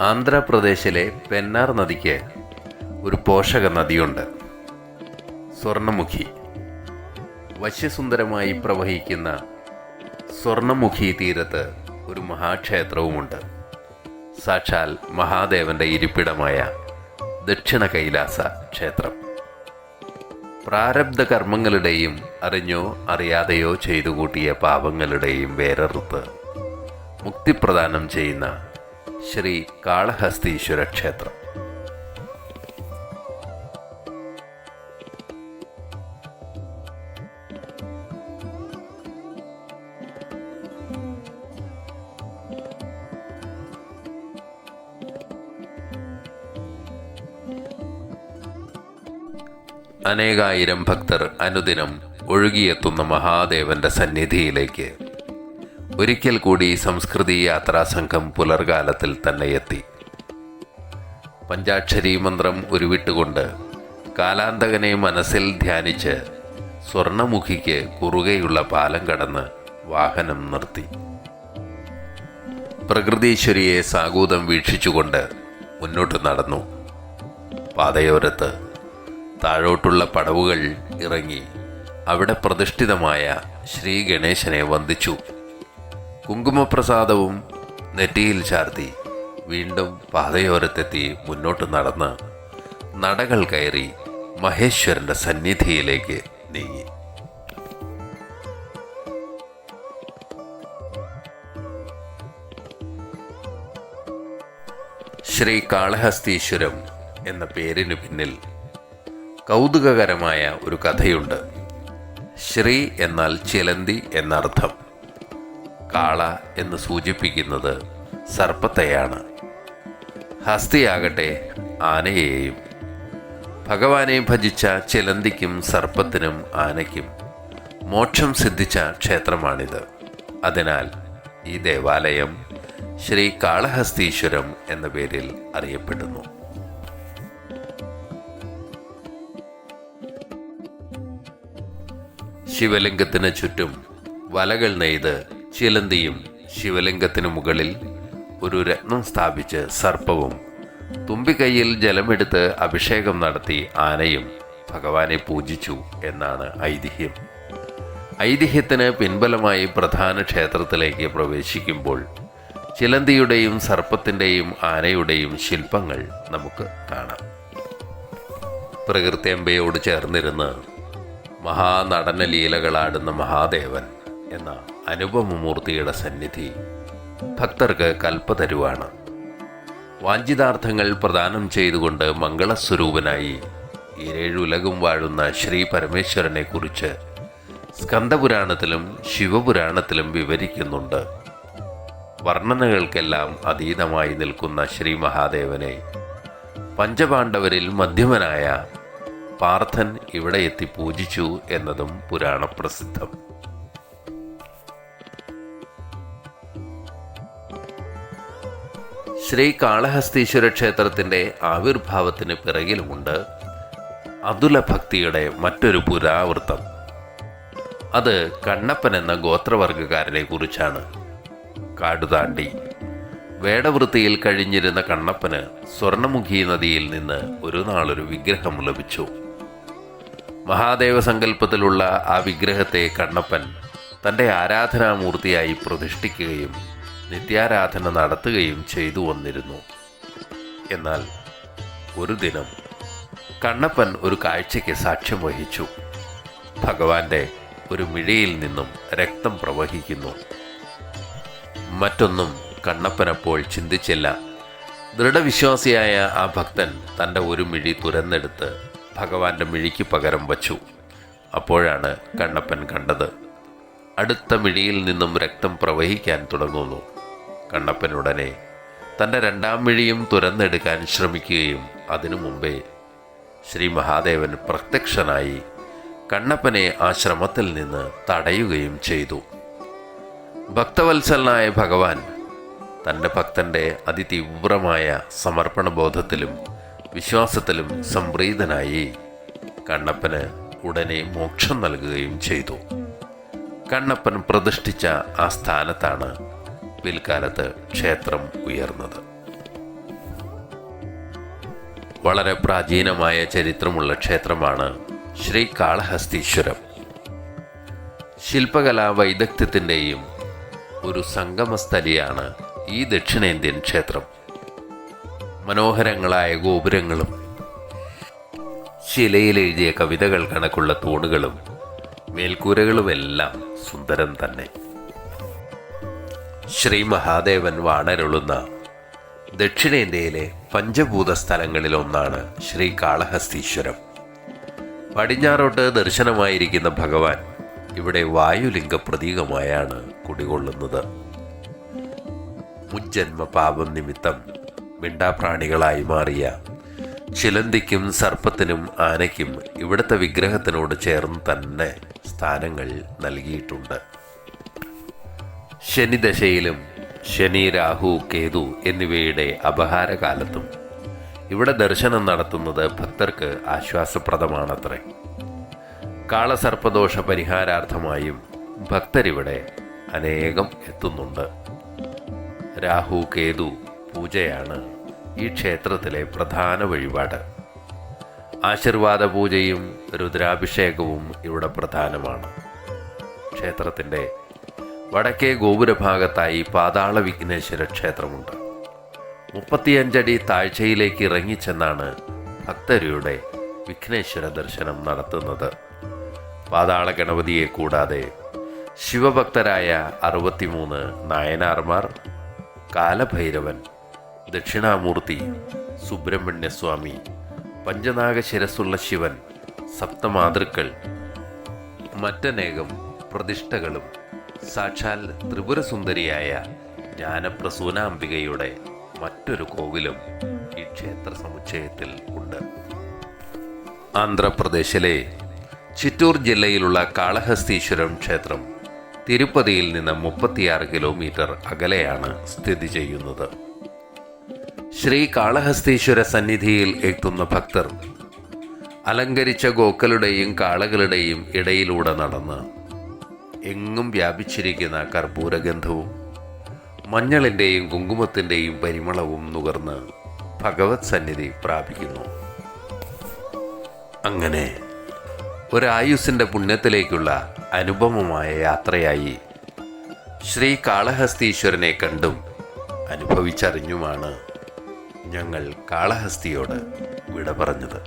ആന്ധ്രാപ്രദേശിലെ പെന്നാർ നദിക്ക് ഒരു പോഷക നദിയുണ്ട്, സ്വർണമുഖി. വശ്യസുന്ദരമായി പ്രവഹിക്കുന്ന സ്വർണമുഖി തീരത്ത് ഒരു മഹാക്ഷേത്രവുമുണ്ട്. സാക്ഷാൽ മഹാദേവന്റെ ഇരിപ്പിടമായ ദക്ഷിണ കൈലാസ ക്ഷേത്രം. പ്രാരബ്ധ കർമ്മങ്ങളുടെയും അറിഞ്ഞോ അറിയാതെയോ ചെയ്തു കൂട്ടിയ പാപങ്ങളുടെയും വേരറുത്ത് മുക്തിപ്രദാനം ചെയ്യുന്ന ശ്രീ കാളഹസ്തീശ്വര ക്ഷേത്രം. അനേകായിരം ഭക്തർ അനുദിനം ഒഴുകിയെത്തുന്ന മഹാദേവന്റെ സന്നിധിയിലേക്ക് ഒരിക്കൽ കൂടി സംസ്കൃതി യാത്രാ സംഘം പുലർകാലത്തിൽ തന്നെ എത്തി. പഞ്ചാക്ഷരി മന്ത്രം ഉരുവിട്ടുകൊണ്ട് കാലാന്തകനെ മനസ്സിൽ ധ്യാനിച്ച് സ്വർണമുഖിക്ക് കുറുകെയുള്ള പാലം കടന്ന് വാഹനം നിർത്തി. പ്രകൃതീശ്വരിയെ സാഗൂതം വീക്ഷിച്ചുകൊണ്ട് മുന്നോട്ട് നടന്നു. പാതയോരത്ത് താഴോട്ടുള്ള പടവുകൾ ഇറങ്ങി അവിടെ പ്രതിഷ്ഠിതമായ ശ്രീ ഗണേശനെ വന്ദിച്ചു. കുങ്കുമപ്രസാദവും നെറ്റിയിൽ ചാർത്തി വീണ്ടും പാതയോരത്തെത്തി മുന്നോട്ട് നടന്ന് നടകൾ കയറി മഹേശ്വരന്റെ സന്നിധിയിലേക്ക് നീങ്ങി. ശ്രീ കാളഹസ്തീശ്വരം എന്ന പേരിനു പിന്നിൽ കൗതുകകരമായ ഒരു കഥയുണ്ട്. ശ്രീ എന്നാൽ ചിലന്തി എന്നർത്ഥം. കാള എന്ന് സൂചിപ്പിക്കുന്നത് സർപ്പത്തെയാണ്. ഹസ്തിയാകട്ടെ ആനയെയും. ഭഗവാനെ ഭജിച്ച ചിലന്തിക്കും സർപ്പത്തിനും ആനയ്ക്കും മോക്ഷം സിദ്ധിച്ച ക്ഷേത്രമാണിത്. അതിനാൽ ഈ ദേവാലയം ശ്രീ കാളഹസ്തീശ്വരം എന്ന പേരിൽ അറിയപ്പെടുന്നു. ശിവലിംഗത്തിന് ചുറ്റും വലകൾ നെയ്ത് ചിലന്തിയും ശിവലിംഗത്തിനു മുകളിൽ ഒരു രത്നം സ്ഥാപിച്ച് സർപ്പവും തുമ്പിക്കൈയിൽ ജലമെടുത്ത് അഭിഷേകം നടത്തി ആനയും ഭഗവാനെ പൂജിച്ചു എന്നാണ് ഐതിഹ്യം. ഐതിഹ്യത്തിന് പിൻബലമായി പ്രധാന ക്ഷേത്രത്തിലേക്ക് പ്രവേശിക്കുമ്പോൾ ചിലന്തിയുടെയും സർപ്പത്തിൻ്റെയും ആനയുടെയും ശില്പങ്ങൾ നമുക്ക് കാണാം. പ്രകൃത്യമ്പയോട് ചേർന്നിരുന്ന് മഹാനടന ലീലകളാടുന്ന മഹാദേവൻ എന്ന അനുപമമൂർത്തിയുടെ സന്നിധി ഭക്തർക്ക് കൽപ്പതരുവാണ്. വാഞ്ചിതാർത്ഥങ്ങൾ പ്രദാനം ചെയ്തുകൊണ്ട് മംഗളസ്വരൂപനായി ഈരേഴുലകും വാഴുന്ന ശ്രീ പരമേശ്വരനെ കുറിച്ച് സ്കന്ദപുരാണത്തിലും ശിവപുരാണത്തിലും വിവരിക്കുന്നുണ്ട്. വർണ്ണനകൾക്കെല്ലാം അതീതമായി നിൽക്കുന്ന ശ്രീ മഹാദേവനെ പഞ്ചപാണ്ഡവരിൽ മധ്യമനായ പാർത്ഥൻ ഇവിടെ എത്തി പൂജിച്ചു എന്നതും പുരാണപ്രസിദ്ധം. ശ്രീ കാളഹസ്തീശ്വര ക്ഷേത്രത്തിൻ്റെ ആവിർഭാവത്തിന് പിറകിലുമുണ്ട് അതുല ഭക്തിയുടെ മറ്റൊരു പുരാവൃത്തം. അത് കണ്ണപ്പൻ എന്ന ഗോത്രവർഗക്കാരനെ കുറിച്ചാണ്. കാടുതാണ്ടി വേടവൃത്തിയിൽ കഴിഞ്ഞിരുന്ന കണ്ണപ്പന് സ്വർണമുഖി നദിയിൽ നിന്ന് ഒരു നാളൊരു വിഗ്രഹം ലഭിച്ചു. മഹാദേവ സങ്കല്പത്തിലുള്ള ആ വിഗ്രഹത്തെ കണ്ണപ്പൻ തൻ്റെ ആരാധനാമൂർത്തിയായി പ്രതിഷ്ഠിക്കുകയും നിത്യാരാധന നടത്തുകയും ചെയ്തു വന്നിരുന്നു. എന്നാൽ ഒരു ദിനം കണ്ണപ്പൻ ഒരു കാഴ്ചയ്ക്ക് സാക്ഷ്യം വഹിച്ചു. ഭഗവാന്റെ ഒരു മിഴിയിൽ നിന്നും രക്തം പ്രവഹിക്കുന്നു. മറ്റൊന്നും കണ്ണപ്പനപ്പോൾ ചിന്തിച്ചില്ല. ദൃഢവിശ്വാസിയായ ആ ഭക്തൻ തൻ്റെ ഒരു മിഴി തുരന്നെടുത്ത് ഭഗവാന്റെ മിഴിക്ക് പകരം വച്ചു. അപ്പോഴാണ് കണ്ണപ്പൻ കണ്ടത്, അടുത്ത മിഴിയിൽ നിന്നും രക്തം പ്രവഹിക്കാൻ തുടങ്ങുന്നു. കണ്ണപ്പൻ ഉടനെ തൻ്റെ രണ്ടാം മിഴിയും തുരന്നെടുക്കാൻ ശ്രമിക്കുകയും അതിനു മുമ്പേ ശ്രീ മഹാദേവൻ പ്രത്യക്ഷനായി കണ്ണപ്പനെ ആ ശ്രമത്തിൽ നിന്ന് തടയുകയും ചെയ്തു. ഭക്തവത്സലനായ ഭഗവാൻ തൻ്റെ ഭക്തൻ്റെ അതിതീവ്രമായ സമർപ്പണബോധത്തിലും വിശ്വാസത്തിലും സംപ്രീതനായി കണ്ണപ്പന് ഉടനെ മോക്ഷം നൽകുകയും ചെയ്തു. കണ്ണപ്പൻ പ്രതിഷ്ഠിച്ച ആ സ്ഥാനത്താണ് പിൽക്കാലത്ത് ക്ഷേത്രം ഉയർന്നത്. വളരെ പ്രാചീനമായ ചരിത്രമുള്ള ക്ഷേത്രമാണ് ശ്രീ കാളഹസ്തീശ്വരം. ശില്പകലാ വൈദഗ്ധ്യത്തിൻ്റെയും ഒരു സംഗമസ്ഥലിയാണ് ഈ ദക്ഷിണേന്ത്യൻ ക്ഷേത്രം. മനോഹരങ്ങളായ ഗോപുരങ്ങളും ശിലയിലെഴുതിയ കവിതകൾ കണക്കുള്ള തൂണുകളും മേൽക്കൂരകളുമെല്ലാം സുന്ദരം തന്നെ. ശ്രീ മഹാദേവൻ വാണരുളുന്ന ദക്ഷിണേന്ത്യയിലെ പഞ്ചഭൂത സ്ഥലങ്ങളിലൊന്നാണ് ശ്രീ കാളഹസ്തീശ്വരം. പടിഞ്ഞാറോട്ട് ദർശനമായിരിക്കുന്ന ഭഗവാൻ ഇവിടെ വായുലിംഗ പ്രതീകമായാണ് കുടികൊള്ളുന്നത്. മുജ്ജന്മ പാപം നിമിത്തം മിണ്ടാപ്രാണികളായി മാറിയ ചിലന്തിക്കും സർപ്പത്തിനും ആനയ്ക്കും ഇവിടുത്തെ വിഗ്രഹത്തിനോട് ചേർന്ന് തന്നെ സ്ഥാനങ്ങൾ നൽകിയിട്ടുണ്ട്. ശനിദശയിലും ശനി, രാഹു, കേതു എന്നിവയുടെ അപഹാരകാലത്തും ഇവിടെ ദർശനം നടത്തുന്നത് ഭക്തർക്ക് ആശ്വാസപ്രദമാണത്രേ. കാളസർപ്പദോഷ പരിഹാരാർത്ഥമായും ഭക്തരിവിടെ അനേകം എത്തുന്നുണ്ട്. രാഹു കേതു പൂജയാണ് ഈ ക്ഷേത്രത്തിലെ പ്രധാന വഴിപാട്. ആശീർവാദ പൂജയും രുദ്രാഭിഷേകവും ഇവിടെ പ്രധാനമാണ്. ക്ഷേത്രത്തിൻ്റെ വടക്കേ ഗോപുരഭാഗത്തായി പാതാള വിഘ്നേശ്വര ക്ഷേത്രമുണ്ട്. 35 അടി താഴ്ചയിലേക്ക് ഇറങ്ങിച്ചെന്നാണ് ഭക്തരുടെ വിഘ്നേശ്വര ദർശനം നടത്തുന്നത്. പാതാള ഗണപതിയെ കൂടാതെ ശിവഭക്തരായ 63 നായനാർമാർ, കാലഭൈരവൻ, ദക്ഷിണാമൂർത്തി, സുബ്രഹ്മണ്യസ്വാമി, പഞ്ചനാഗശിരസ്സുള്ള ശിവൻ, സപ്തമാതൃക്കൾ, മറ്റനേകം പ്രതിഷ്ഠകളും സാക്ഷാൽ ത്രിപുരസുന്ദരിയായ ജ്ഞാനപ്രസൂനാംബികയുടെ മറ്റൊരു കോവിലും ഈ ക്ഷേത്ര സമുച്ചയത്തിൽ ഉണ്ട്. ആന്ധ്രാപ്രദേശിലെ ചിറ്റൂർ ജില്ലയിലുള്ള കാളഹസ്തീശ്വരം ക്ഷേത്രം തിരുപ്പതിയിൽ നിന്ന് 36 കിലോമീറ്റർ അകലെയാണ് സ്ഥിതി ചെയ്യുന്നത്. ശ്രീ കാളഹസ്തീശ്വര സന്നിധിയിൽ എത്തുന്ന ഭക്തർ അലങ്കരിച്ച ഗോക്കളുടെയും കാളകളുടെയും ഇടയിലൂടെ നടന്ന് എങ്ങും വ്യാപിച്ചിരിക്കുന്ന കർപ്പൂരഗന്ധവും മഞ്ഞളിൻ്റെയും കുങ്കുമത്തിൻ്റെയും പരിമളവും നുകർന്ന് ഭഗവത് സന്നിധി പ്രാപിക്കുന്നു. അങ്ങനെ ഒരായുസ്സിൻ്റെ പുണ്യത്തിലേക്കുള്ള അനുപമമായ യാത്രയായി ശ്രീ കാളഹസ്തീശ്വരനെ കണ്ടും അനുഭവിച്ചറിഞ്ഞുമാണ് ഞങ്ങൾ കാളഹസ്തിയോട് വിട പറഞ്ഞത്.